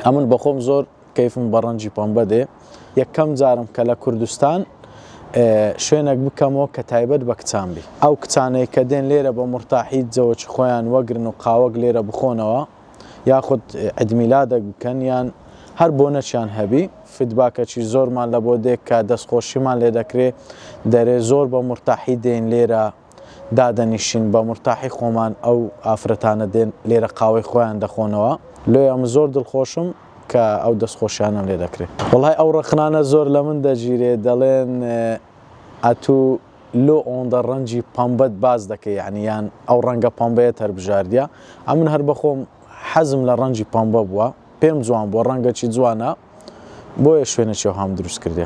ئەمن بەخۆم زۆر کەیفم بە ڕەنجی پەمبە دێ یەکەم جارم کە لە کوردستان شوێنێک بکەمەوە کە تایبەت بە کچان بی ئەو کچانەی کە دێن لێرە بە مرتاحی جەوەچ خۆیان وەگرن و قاوەک لێرە بخۆنەوە یاخود عیدمیلادێک بکەن یان هەر بۆ نەچیان هەبی فیدباکەکی زۆرمان لە بۆ دێک کە دەستخۆشیمان لێ دەکرێت دەرێ زۆر بە مرتاحی دێن لێرە دادەنیشین بە مرتاحی خۆمان ئەو ئافرەتانە دێن لێرە قاوەی خۆیان دەخۆنەوە لێ ئەم زۆر دڵخۆشم کە ئەو دەستخۆشیانم لێ دەکرێت وەڵای ئەو ڕخنانە زۆر لە من دەگیرێ دەڵێن ئەتوو لۆ ئۆندە ڕەنجی پەمبەت باز دەکەی یعنییان ئەو ڕەنگە پەمبەیە هەربژاردیە ئەمن هەر بەخۆم حەزم لە ڕەنجی پەمبە بووە پێم جوان بۆ ڕەنگەکی جوانە بۆیە شوێنێکی هەم دروست کردێ.